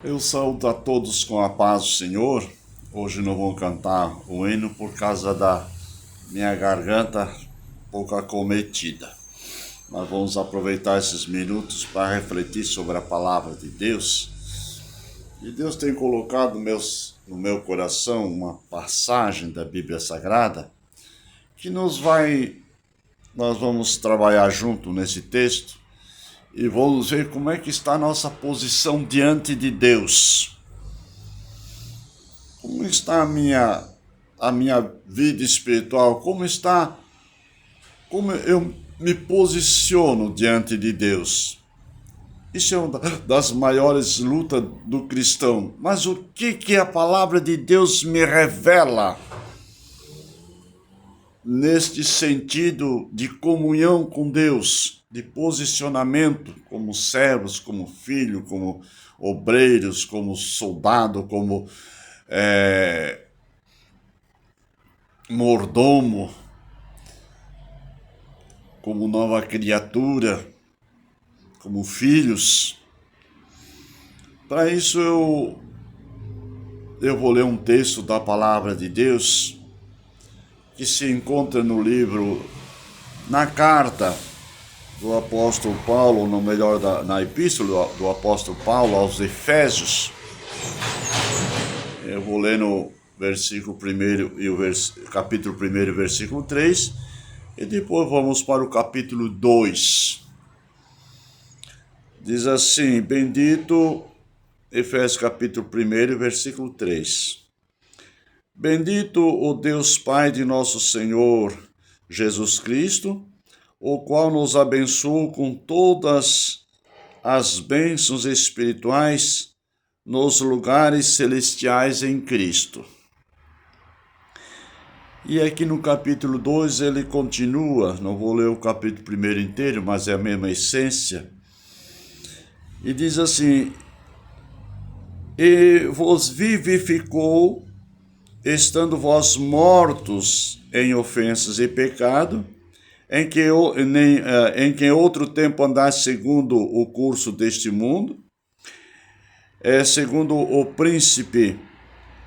Eu saúdo a todos com a paz do Senhor. Hoje não vou cantar o hino por causa da minha garganta pouco acometida. Mas vamos aproveitar esses minutos para refletir sobre a palavra de Deus. E Deus tem colocado no meu coração uma passagem da Bíblia Sagrada que nós vamos trabalhar junto nesse texto e vamos ver como é que está a nossa posição diante de Deus. Como está a minha vida espiritual? Como eu me posiciono diante de Deus? Isso é uma das maiores lutas do cristão. Mas o que a palavra de Deus me revela neste sentido de comunhão com Deus, de posicionamento como servos, como filho, como obreiros, como soldado, como mordomo, como nova criatura, como filhos? Para isso eu vou ler um texto da palavra de Deus que se encontra no livro, na carta do apóstolo Paulo, ou melhor, na epístola do apóstolo Paulo aos Efésios. Eu vou ler no versículo 1 e o capítulo 1, versículo 3, e depois vamos para o capítulo 2. Diz assim: bendito, Efésios capítulo 1, versículo 3. Bendito o Deus Pai de nosso Senhor Jesus Cristo, o qual nos abençoou com todas as bênçãos espirituais nos lugares celestiais em Cristo. E aqui no capítulo 2 ele continua, não vou ler o capítulo 1 inteiro, mas é a mesma essência, e diz assim: e vos vivificou, estando vós mortos em ofensas e pecado, em que outro tempo andaste segundo o curso deste mundo, segundo o príncipe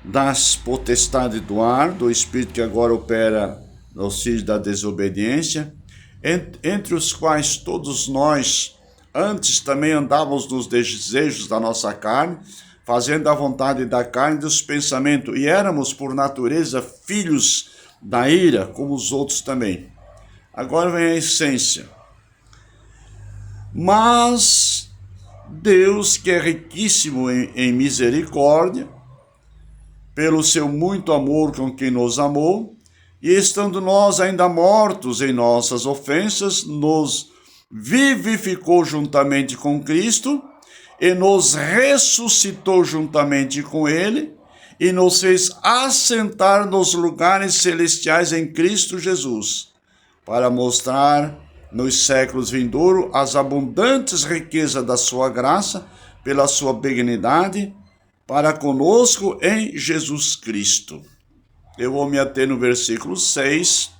das potestades do ar, do espírito que agora opera nos filhos da desobediência, entre os quais todos nós antes também andávamos nos desejos da nossa carne, fazendo a vontade da carne e dos pensamentos, e éramos por natureza filhos da ira, como os outros também. Agora vem a essência. Mas Deus, que é riquíssimo em misericórdia, pelo seu muito amor com quem nos amou, e estando nós ainda mortos em nossas ofensas, nos vivificou juntamente com Cristo, e nos ressuscitou juntamente com Ele, e nos fez assentar nos lugares celestiais em Cristo Jesus, para mostrar nos séculos vindouros as abundantes riquezas da sua graça, pela sua benignidade, para conosco em Jesus Cristo. Eu vou me ater no versículo 6.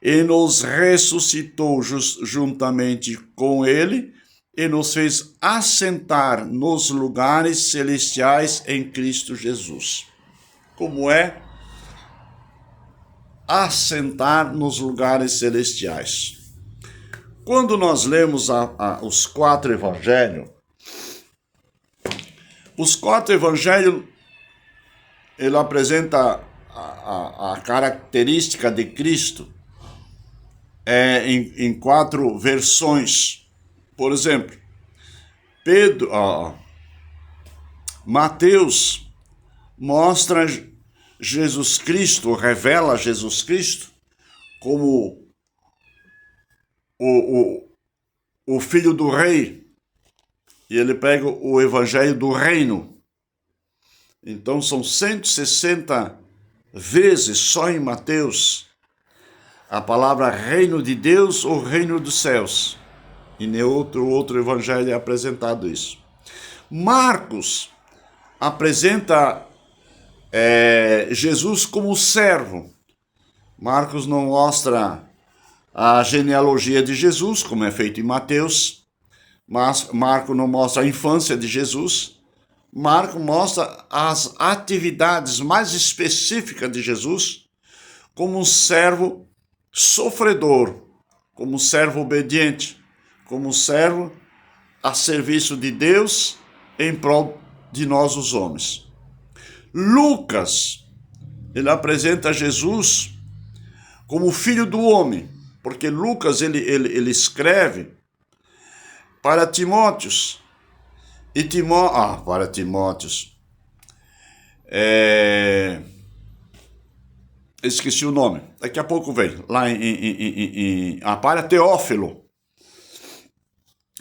E nos ressuscitou juntamente com Ele, e nos fez assentar nos lugares celestiais em Cristo Jesus. Como é assentar nos lugares celestiais? Quando nós lemos os quatro evangelhos, ele apresenta a característica de Cristo em quatro versões. Por exemplo, Mateus mostra Jesus Cristo, revela Jesus Cristo como o filho do rei, e ele pega o evangelho do reino. Então são 160 vezes só em Mateus a palavra reino de Deus ou reino dos céus. E nem outro evangelho é apresentado isso. Marcos apresenta Jesus como servo. Marcos não mostra a genealogia de Jesus, como é feito em Mateus, Mas Marcos não mostra a infância de Jesus. Marcos mostra as atividades mais específicas de Jesus como um servo sofredor, como um servo obediente, como um servo a serviço de Deus em prol de nós os homens. Lucas, ele apresenta Jesus como filho do homem, porque Lucas ele escreve para Timóteos. E para Timóteos. Esqueci o nome. Daqui a pouco vem. Lá para Teófilo.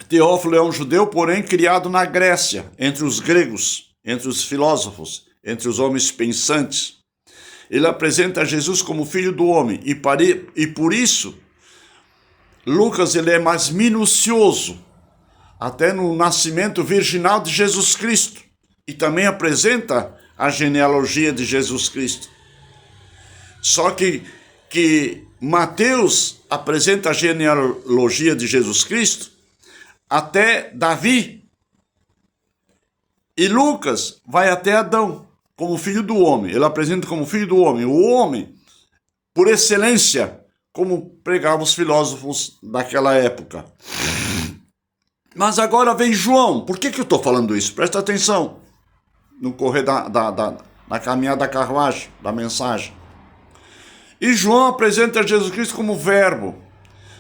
Teófilo é um judeu, porém criado na Grécia, entre os gregos, entre os filósofos, entre os homens pensantes. Ele apresenta Jesus como filho do homem. E por isso, Lucas ele é mais minucioso, até no nascimento virginal de Jesus Cristo. E também apresenta a genealogia de Jesus Cristo. Só que Mateus apresenta a genealogia de Jesus Cristo até Davi. E Lucas vai até Adão, como filho do homem. Ele apresenta como filho do homem. O homem, por excelência, como pregavam os filósofos daquela época. Mas agora vem João. Por que eu estou falando isso? Presta atenção no correr na caminhada da carruagem, da mensagem. E João apresenta Jesus Cristo como verbo.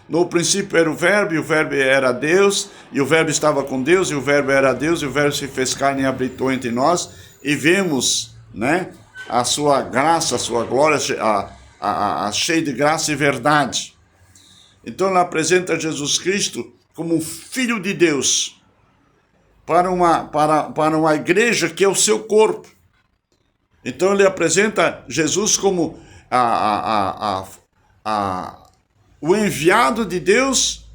No princípio era o verbo, e o verbo era Deus, e o verbo estava com Deus, e o verbo era Deus, e o verbo se fez carne e habitou entre nós, e vemos, né, a sua graça, a sua glória, cheia de graça e verdade. Então ele apresenta Jesus Cristo como um filho de Deus para uma igreja que é o seu corpo. Então ele apresenta Jesus como o enviado de Deus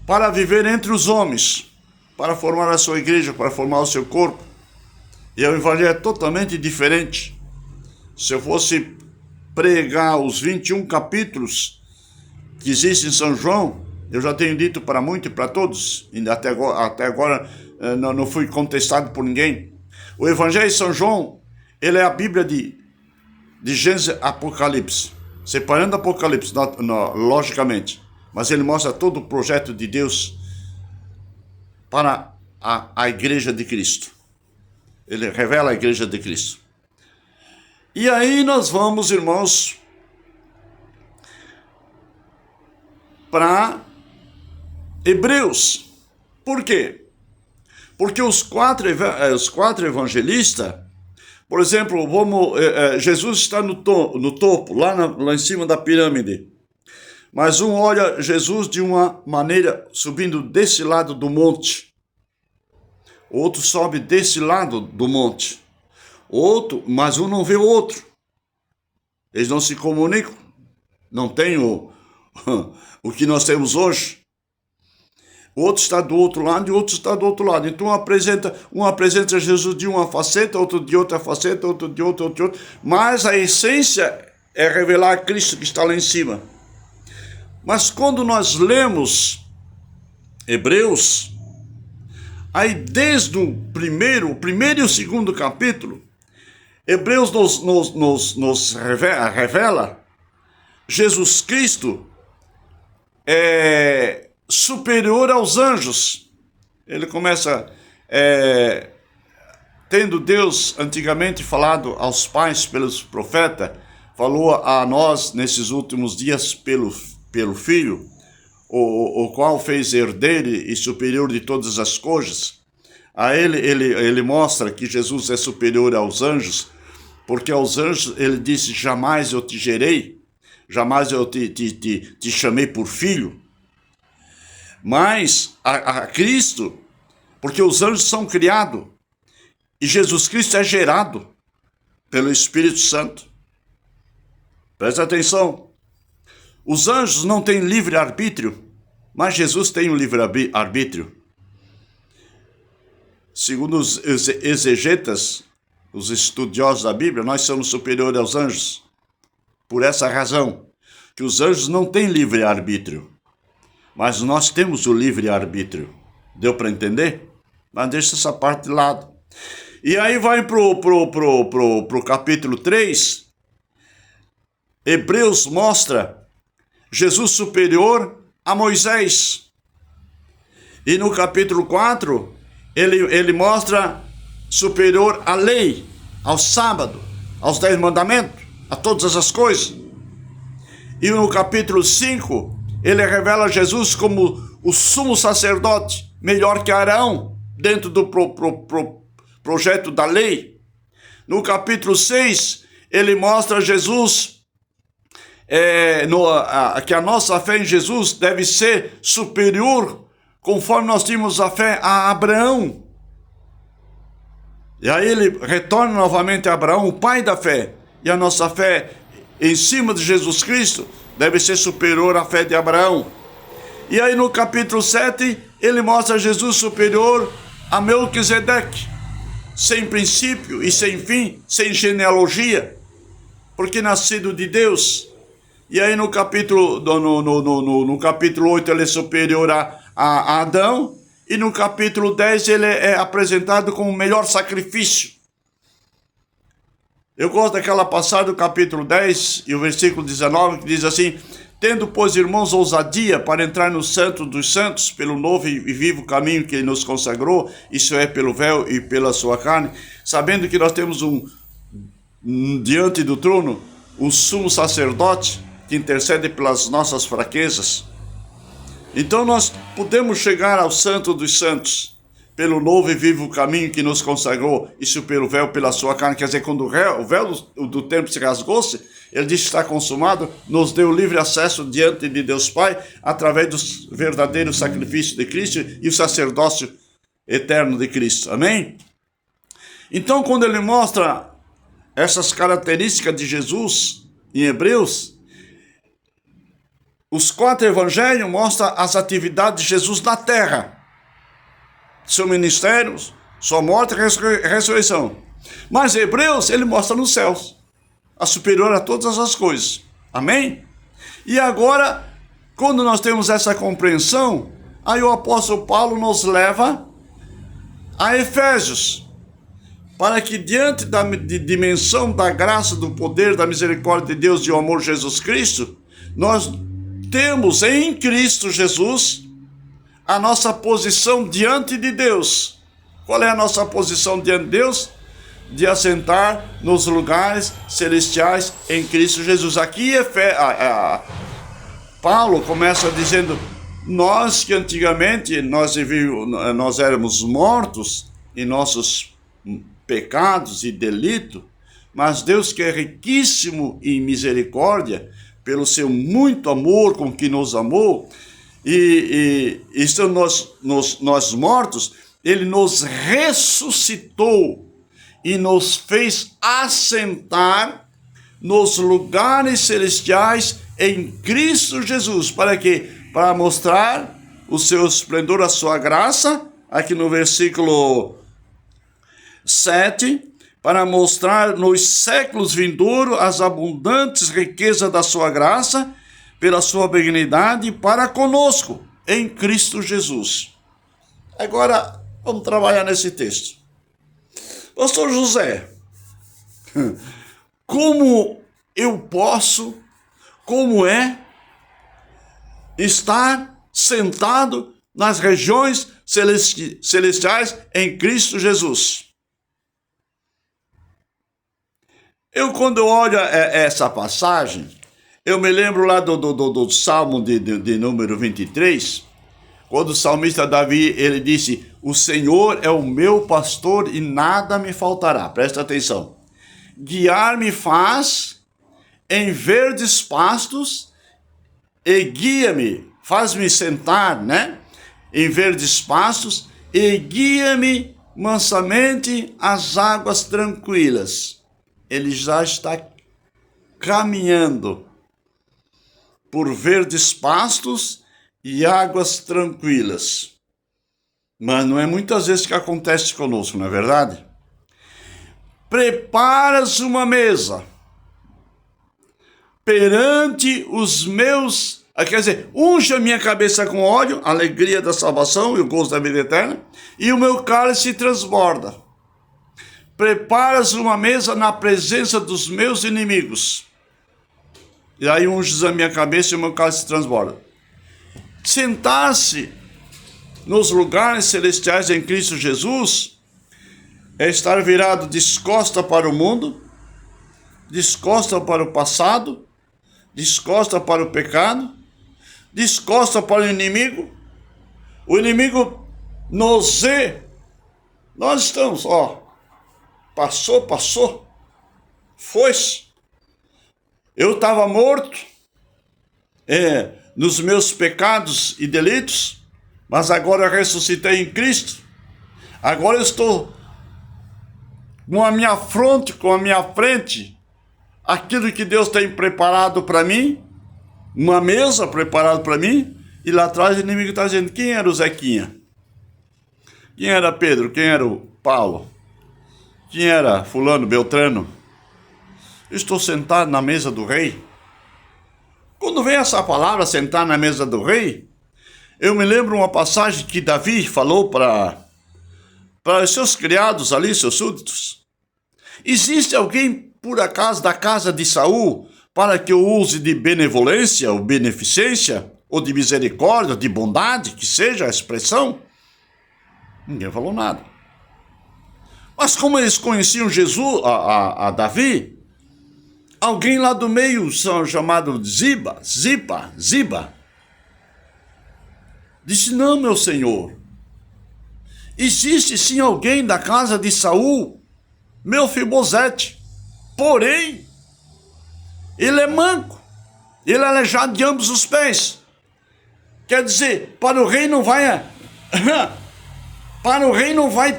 para viver entre os homens, para formar a sua igreja, para formar o seu corpo. E o evangelho é totalmente diferente. Se eu fosse pregar os 21 capítulos que existem em São João, eu já tenho dito para muitos e para todos, e até agora não fui contestado por ninguém. O Evangelho de São João, ele é a Bíblia de Gênesis e Apocalipse, separando Apocalipse, logicamente, mas ele mostra todo o projeto de Deus para a Igreja de Cristo. Ele revela a Igreja de Cristo. E aí nós vamos, irmãos, para Hebreus. Por quê? Porque os quatro evangelistas, por exemplo, Jesus está no topo, lá em cima da pirâmide. Mas um olha Jesus de uma maneira subindo desse lado do monte. O outro sobe desse lado do monte. Mas um não vê o outro. Eles não se comunicam. Não tem o que nós temos hoje. O outro está do outro lado e o outro está do outro lado. Então um apresenta Jesus de uma faceta, outro de outra faceta, outro de outra, outro de outra. Mas a essência é revelar Cristo que está lá em cima. Mas quando nós lemos Hebreus, aí desde o primeiro e o segundo capítulo, Hebreus nos revela Jesus Cristo superior aos anjos. Ele começa tendo Deus antigamente falado aos pais pelos profetas, falou a nós nesses últimos dias pelo Filho, o qual fez herdeiro e superior de todas as coisas. A ele mostra que Jesus é superior aos anjos, porque aos anjos ele disse: jamais eu te gerei, jamais eu te chamei por filho. Mas a Cristo, porque os anjos são criados e Jesus Cristo é gerado pelo Espírito Santo. Presta atenção. Os anjos não têm livre-arbítrio, mas Jesus tem um livre-arbítrio. Segundo os exegetas, os estudiosos da Bíblia, nós somos superiores aos anjos. Por essa razão, que os anjos não têm livre-arbítrio. Mas nós temos o livre-arbítrio. Deu para entender? Mas deixa essa parte de lado. E aí vai pro capítulo 3. Hebreus mostra Jesus superior a Moisés. E no capítulo 4, ele mostra superior à lei, ao sábado, aos 10 mandamentos, a todas as coisas. E no capítulo 5, ele revela Jesus como o sumo sacerdote, melhor que Arão, dentro do projeto da lei. No capítulo 6, ele mostra Jesus, que a nossa fé em Jesus deve ser superior, conforme nós tínhamos a fé a Abraão. E aí ele retorna novamente a Abraão, o pai da fé. E a nossa fé em cima de Jesus Cristo deve ser superior à fé de Abraão. E aí no capítulo 7, ele mostra Jesus superior a Melquisedeque, sem princípio e sem fim, sem genealogia, porque nascido de Deus. E aí no capítulo 8 ele é superior a Adão, e no capítulo 10 ele é apresentado como o melhor sacrifício. Eu gosto daquela passagem do capítulo 10 e o versículo 19, que diz assim: tendo, pois, irmãos, ousadia para entrar no santo dos santos, pelo novo e vivo caminho que ele nos consagrou, isso é, pelo véu e pela sua carne, sabendo que nós temos diante do trono, um sumo sacerdote que intercede pelas nossas fraquezas. Então nós podemos chegar ao santo dos santos, pelo novo e vivo caminho que nos consagrou, isso pelo véu, pela sua carne. Quer dizer, quando o véu do templo se rasgou-se, ele disse que está consumado, nos deu livre acesso diante de Deus Pai, através do verdadeiro sacrifício de Cristo e o sacerdócio eterno de Cristo. Amém? Então, quando ele mostra essas características de Jesus em Hebreus, os 4 evangelhos mostram as atividades de Jesus na terra. Seu ministério, sua morte e ressurreição. Mas Hebreus, ele mostra nos céus, a superior a todas as coisas. Amém? E agora, quando nós temos essa compreensão, aí o apóstolo Paulo nos leva a Efésios, para que diante da dimensão da graça, do poder, da misericórdia de Deus e do amor de Jesus Cristo, nós temos em Cristo Jesus a nossa posição diante de Deus. Qual é a nossa posição diante de Deus? De assentar nos lugares celestiais em Cristo Jesus. Aqui Paulo começa dizendo: nós que antigamente nós éramos mortos em nossos pecados e delitos, mas Deus, que é riquíssimo em misericórdia, pelo seu muito amor com que nos amou, e estando nós mortos, ele nos ressuscitou e nos fez assentar nos lugares celestiais em Cristo Jesus. Para quê? Para mostrar o seu esplendor, a sua graça, aqui no versículo 7, para mostrar nos séculos vindouros as abundantes riquezas da sua graça, pela sua benignidade para conosco, em Cristo Jesus. Agora, vamos trabalhar nesse texto. Pastor José, como é estar sentado nas regiões celestiais em Cristo Jesus? Quando eu olho essa passagem, eu me lembro lá do Salmo de número 23, quando o salmista Davi, ele disse: o Senhor é o meu pastor e nada me faltará. Presta atenção. Guiar-me faz em verdes pastos e guia-me, faz-me sentar, em verdes pastos e guia-me mansamente às águas tranquilas. Ele já está caminhando por verdes pastos e águas tranquilas. Mas não é muitas vezes que acontece conosco, não é verdade? Preparas uma mesa perante os meus Quer dizer, unge a minha cabeça com óleo, a alegria da salvação e o gozo da vida eterna, e o meu cálice transborda. Preparas uma mesa na presença dos meus inimigos. E aí unges a minha cabeça e o meu cálice transborda. Sentar-se nos lugares celestiais em Cristo Jesus é estar virado descosta para o mundo, descosta para o passado, descosta para o pecado, descosta para o inimigo. O inimigo nos vê. Nós estamos, passou, foi-se. Eu estava morto nos meus pecados e delitos, mas agora eu ressuscitei em Cristo. Agora eu estou com a minha fronte, com a minha frente, aquilo que Deus tem preparado para mim, uma mesa preparada para mim, e lá atrás o inimigo está dizendo: quem era o Zequinha? Quem era Pedro? Quem era o Paulo? Quem era fulano, Beltrano? Eu estou sentado na mesa do rei. Quando vem essa palavra, sentar na mesa do rei, eu me lembro uma passagem que Davi falou para os seus criados ali, seus súditos. Existe alguém, por acaso, da casa de Saul, para que eu use de benevolência, ou beneficência, ou de misericórdia, de bondade, que seja a expressão? Ninguém falou nada. Mas como eles conheciam Jesus, a Davi, alguém lá do meio, chamado Ziba, disse: não, meu senhor, existe sim alguém da casa de Saul, Mefibosete, porém, ele é manco, ele é aleijado de ambos os pés. Quer dizer, para o rei não vai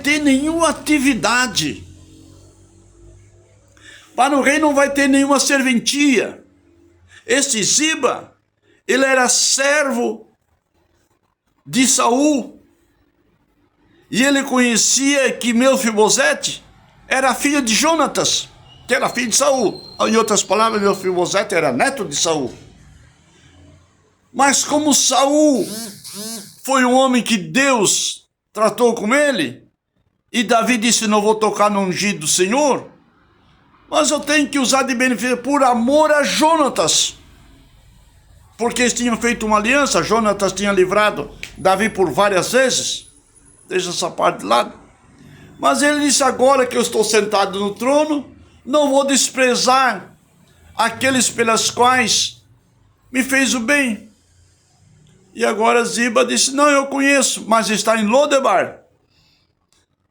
ter nenhuma atividade. Para o rei não vai ter nenhuma serventia. Este Ziba, ele era servo de Saul. E ele conhecia que Mefibosete era filho de Jonatas, que era filho de Saul. Em outras palavras, Mefibosete era neto de Saul. Mas como Saul foi um homem que Deus tratou com ele, e Davi disse: não vou tocar no ungido do Senhor, mas eu tenho que usar de benefício por amor a Jonatas, porque eles tinham feito uma aliança. Jonatas tinha livrado Davi por várias vezes. Deixa essa parte de lado. Mas ele disse: agora que eu estou sentado no trono, não vou desprezar aqueles pelas quais me fez o bem. E agora Ziba disse: não, eu conheço, mas está em Lodebar.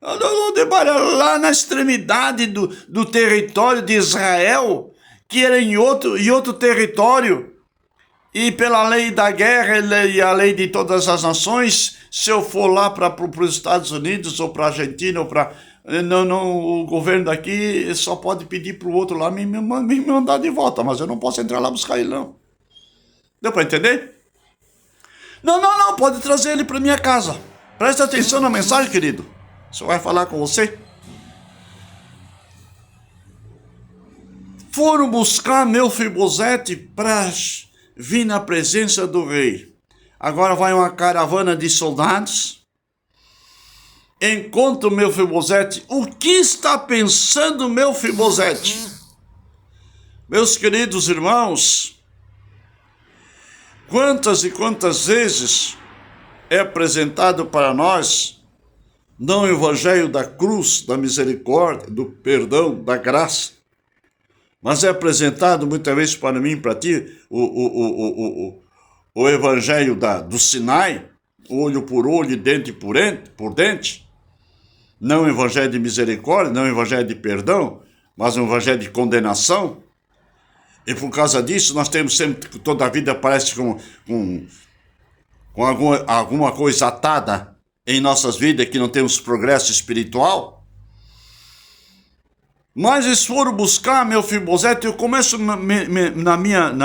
Lodebar era lá na extremidade do território de Israel, que era em outro território. E pela lei da guerra e a lei de todas as nações, se eu for lá para os Estados Unidos ou para a Argentina, ou para... Não, o governo daqui só pode pedir para o outro lá me mandar de volta, mas eu não posso entrar lá buscar ele, não. Deu para entender? Não, pode trazer ele para minha casa. Presta atenção na mensagem, querido. Só vai falar com você. Foram buscar Mefibosete para vir na presença do rei. Agora vai uma caravana de soldados. Encontra o Mefibosete. O que está pensando Mefibosete? Meus queridos irmãos, quantas e quantas vezes é apresentado para nós, não o evangelho da cruz, da misericórdia, do perdão, da graça, mas é apresentado muitas vezes para mim e para ti o evangelho do Sinai, olho por olho, dente por dente, não o evangelho de misericórdia, não o evangelho de perdão, mas o evangelho de condenação. E por causa disso, nós temos sempre, toda a vida parece com alguma coisa atada em nossas vidas, que não temos progresso espiritual. Mas eles foram buscar Mefibosete. Eu começo na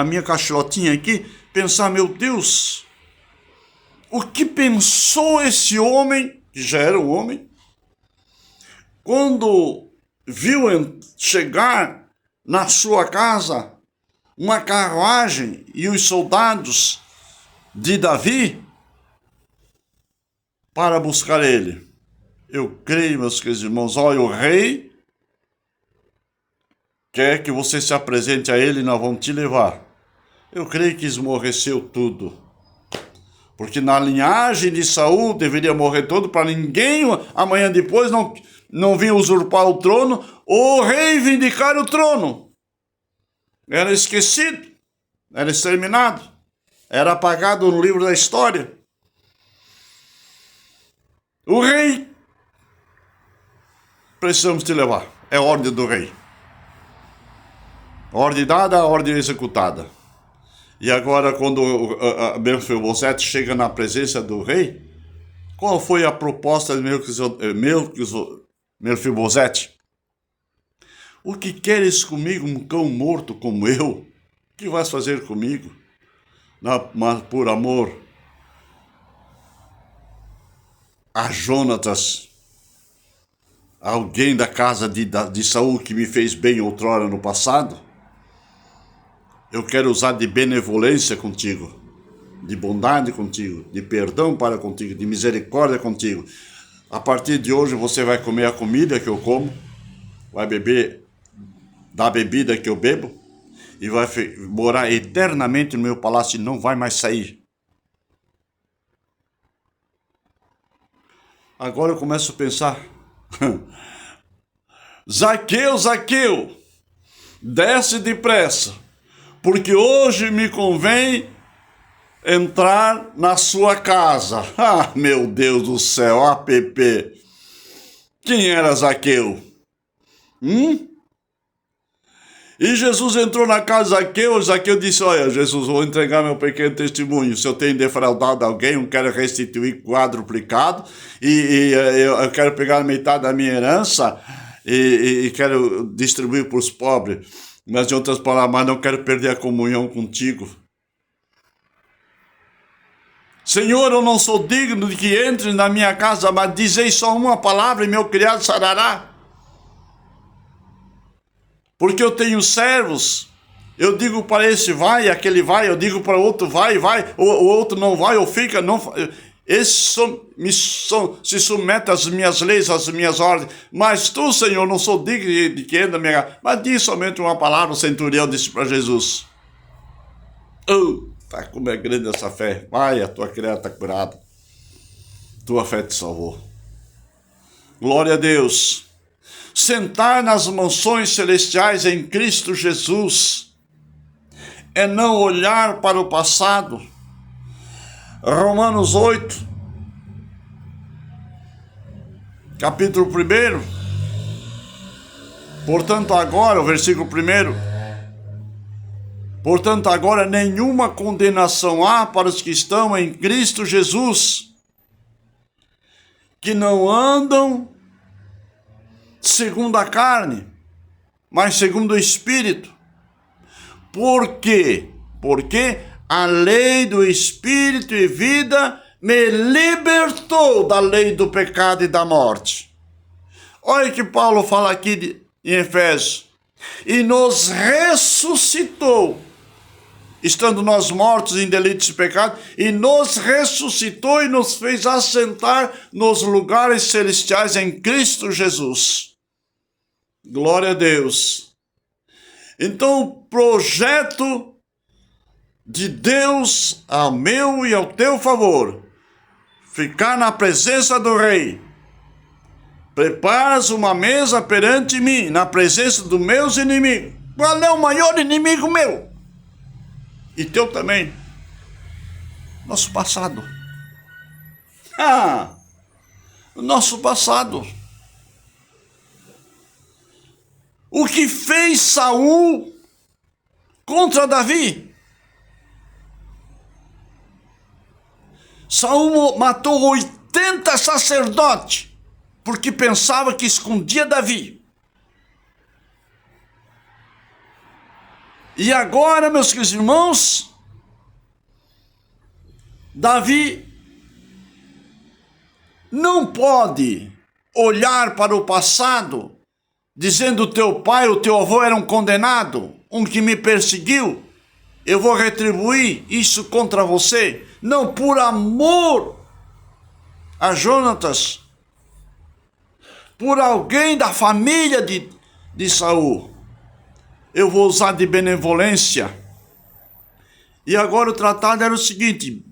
minha caixotinha aqui, pensar: meu Deus, o que pensou esse homem, que já era um homem, quando viu chegar na sua casa uma carruagem e os soldados de Davi para buscar ele. Eu creio, meus queridos irmãos, olha, o rei quer que você se apresente a ele e nós vamos te levar. Eu creio que esmoreceu tudo. Porque na linhagem de Saul deveria morrer todo para ninguém amanhã depois não vir usurpar o trono ou reivindicar o trono. Era esquecido, era exterminado, era apagado no livro da história. O rei, precisamos te levar, é ordem do rei. Ordem dada, ordem executada. E agora, quando Mefibosete chega na presença do rei, qual foi a proposta de Mefibosete? O que queres comigo, um cão morto como eu? O que vais fazer comigo? Mas por amor a Jonatas, alguém da casa de Saul que me fez bem outrora no passado, eu quero usar de benevolência contigo, de bondade contigo, de perdão para contigo, de misericórdia contigo. A partir de hoje você vai comer a comida que eu como, vai beber da bebida que eu bebo e vai morar eternamente no meu palácio e não vai mais sair. Agora eu começo a pensar, Zaqueu, Zaqueu, desce depressa, porque hoje me convém entrar na sua casa. Ah, meu Deus do céu, APP. Quem era Zaqueu? E Jesus entrou na casa de Zaqueu, Zaqueu disse, olha, Jesus, vou entregar meu pequeno testemunho, se eu tenho defraudado alguém, eu quero restituir quadruplicado, e eu quero pegar metade da minha herança, e quero distribuir para os pobres, mas de outras palavras, mas não quero perder a comunhão contigo. Senhor, eu não sou digno de que entre na minha casa, mas dizei só uma palavra e meu criado sarará. Porque eu tenho servos, eu digo para esse vai, aquele vai, eu digo para o outro vai, o outro não vai, ou fica, não. Esse se submete às minhas leis, às minhas ordens. Mas tu, Senhor, não sou digno de que entre na minha casa. Mas diz somente uma palavra, o centurião disse para Jesus. Tá, como é grande essa fé. Vai, a tua criada está curada. Tua fé te salvou. Glória a Deus. Sentar nas mansões celestiais em Cristo Jesus é não olhar para o passado. Romanos 8, capítulo 1. Portanto, agora, o versículo 1. Portanto, agora nenhuma condenação há para os que estão em Cristo Jesus, que não andam segundo a carne, mas segundo o Espírito. Por quê? Porque a lei do Espírito e vida me libertou da lei do pecado e da morte. Olha o que Paulo fala aqui em Efésios. E nos ressuscitou, estando nós mortos em delitos e pecados, e nos ressuscitou e nos fez assentar nos lugares celestiais em Cristo Jesus. Glória a Deus. Então o projeto de Deus ao meu e ao teu favor, ficar na presença do Rei. Preparas uma mesa perante mim, na presença dos meus inimigos. Qual é o maior inimigo meu? E teu também. Nosso passado. O nosso passado. O que fez Saul contra Davi? Saul matou 80 sacerdotes, porque pensava que escondia Davi. E agora, meus queridos irmãos, Davi não pode olhar para o passado dizendo: teu pai, o teu avô era um condenado, um que me perseguiu. eu vou retribuir isso contra você, não por amor a Jonatas, por alguém da família de Saul. Eu vou usar de benevolência. E agora o tratado era o seguinte: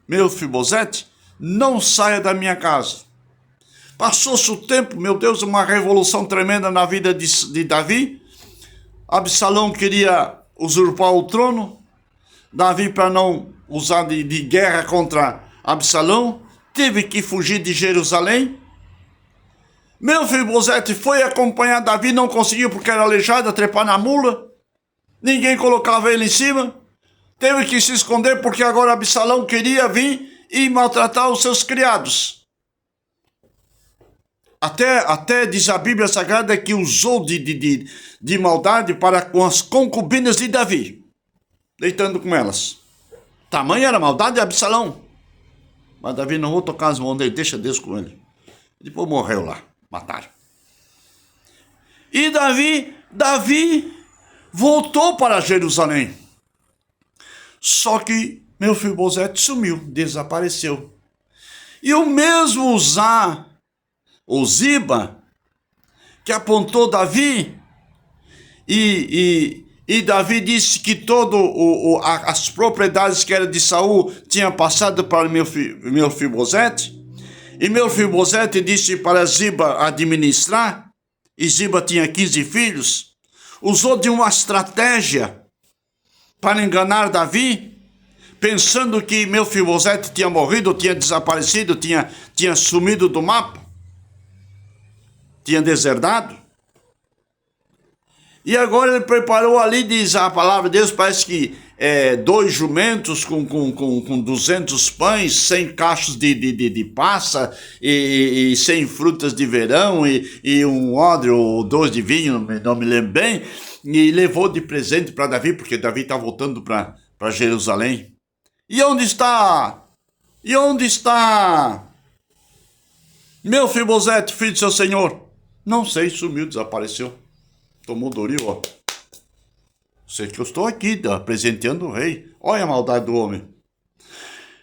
Mefibosete, não saia da minha casa. Passou-se o tempo, meu Deus, uma revolução tremenda na vida de Davi. Absalão queria usurpar o trono. Davi, para não usar de guerra contra Absalão, teve que fugir de Jerusalém. Mefibosete foi acompanhar Davi, não conseguiu porque era aleijado, a trepar na mula. Ninguém colocava ele em cima. Teve que se esconder porque agora Absalão queria vir e maltratar os seus criados. Até diz a Bíblia Sagrada que usou de maldade para com as concubinas de Davi, deitando com elas. Tamanha era a maldade de Absalão. Mas Davi não vou tocar as mãos dele, deixa Deus com ele. Depois morreu lá, mataram. E Davi voltou para Jerusalém. Só que Mefibosete sumiu, desapareceu. E o mesmo Uzá, o Ziba, que apontou Davi, e Davi disse que todas as propriedades que eram de Saul tinham passado para Mefibosete, e Mefibosete disse para Ziba administrar, e Ziba tinha 15 filhos, usou de uma estratégia para enganar Davi, pensando que Mefibosete tinha morrido, tinha desaparecido, tinha sumido do mapa, tinha deserdado. E agora ele preparou ali, diz a palavra de Deus, parece que 2 jumentos com 200 pães, 100 cachos de passa e 100 frutas de verão e um odre ou 2 de vinho, não me lembro bem, e levou de presente para Davi, porque Davi está voltando para Jerusalém. E onde está Mefibosete, filho do seu senhor? Não sei, sumiu, desapareceu. Tomou Doril, ó. Sei que eu estou aqui, presenteando o rei. Olha a maldade do homem.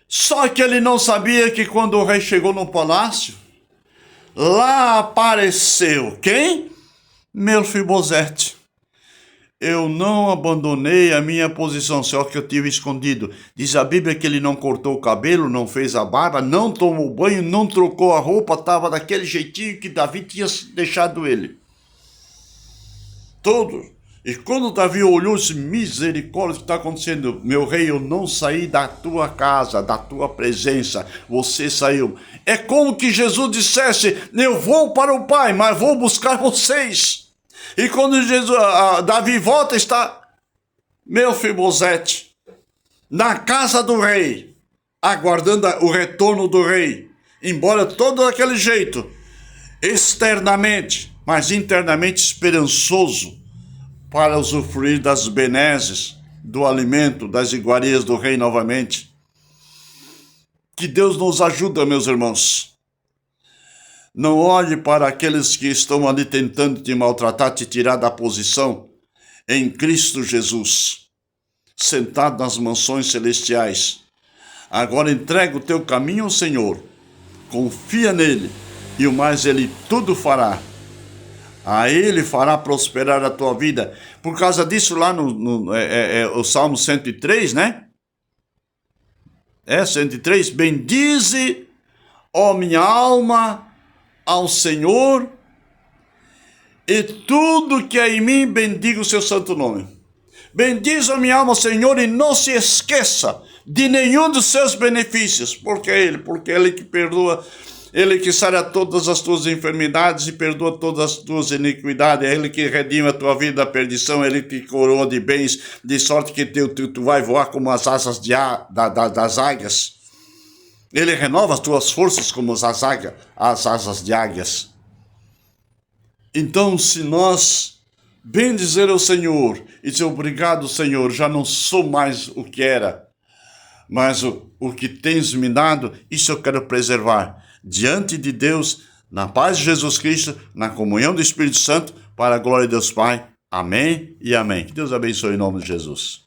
Só que ele não sabia que quando o rei chegou no palácio, lá apareceu quem? Mefibosete. Eu não abandonei a minha posição, só que eu tive escondido. Diz a Bíblia que ele não cortou o cabelo, não fez a barba, não tomou banho, não trocou a roupa, estava daquele jeitinho que Davi tinha deixado ele. Todo. E quando Davi olhou, disse: misericórdia, o que está acontecendo? Meu rei, eu não saí da tua casa, da tua presença, você saiu. É como que Jesus dissesse: eu vou para o Pai, mas vou buscar vocês. E quando Davi volta, está Mefibosete na casa do rei, aguardando o retorno do rei. Embora todo daquele jeito, externamente, mas internamente esperançoso para usufruir das benesses, do alimento, das iguarias do rei novamente. Que Deus nos ajude, meus irmãos. Não olhe para aqueles que estão ali tentando te maltratar, te tirar da posição em Cristo Jesus, sentado nas mansões celestiais. Agora entrega o teu caminho ao Senhor, confia nele, e o mais ele tudo fará. A ele fará prosperar a tua vida. Por causa disso, lá o Salmo 103, né? 103. Bendize, ó minha alma, ao Senhor, e tudo que é em mim bendiga o seu santo nome. Bendize a minha alma ao Senhor e não se esqueça de nenhum dos seus benefícios. Porque é Ele que perdoa, Ele que sara todas as tuas enfermidades e perdoa todas as tuas iniquidades. É Ele que redime a tua vida da perdição. É Ele que coroa de bens, de sorte que tu vai voar como as asas das águias. Ele renova as tuas forças como as asas de águias. Então, se nós bendizer ao Senhor e dizer: obrigado, Senhor, já não sou mais o que era, mas o que tens me dado, isso eu quero preservar diante de Deus, na paz de Jesus Cristo, na comunhão do Espírito Santo, para a glória de Deus Pai. Amém e amém. Que Deus abençoe em nome de Jesus.